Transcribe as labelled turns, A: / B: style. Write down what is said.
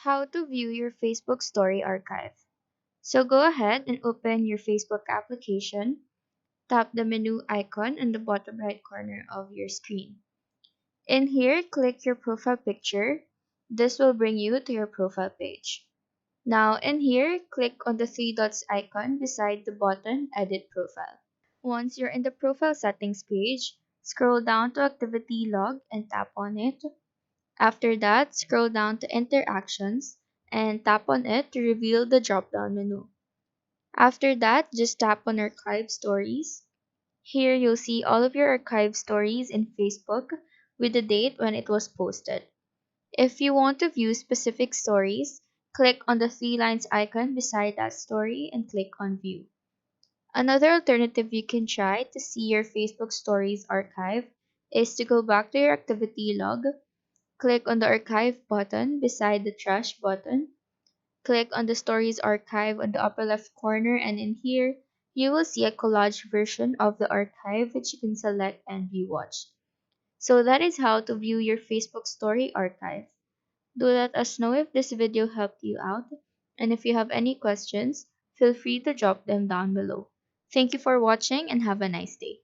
A: How to view your Facebook story archive. So go ahead and open your Facebook application. Tap the menu icon in the bottom right corner of your screen. In here, click your profile picture. This will bring you to your profile page. Now in here, click on the three dots icon beside the button Edit Profile. Once you're in the profile settings page, scroll down to Activity Log and tap on it. After that, scroll down to Interactions and tap on it to reveal the drop-down menu. After that, just tap on Archive Stories. Here you'll see all of your archive stories in Facebook with the date when it was posted. If you want to view specific stories, click on the three lines icon beside that story and click on View. Another alternative you can try to see your Facebook Stories archive is to go back to your activity log, click on the Archive button beside the Trash button, click on the Stories archive on the upper left corner, and in here, you will see a collage version of the archive which you can select and view watch. So that is how to view your Facebook Story archive. Do let us know if this video helped you out, and if you have any questions, feel free to drop them down below. Thank you for watching and have a nice day.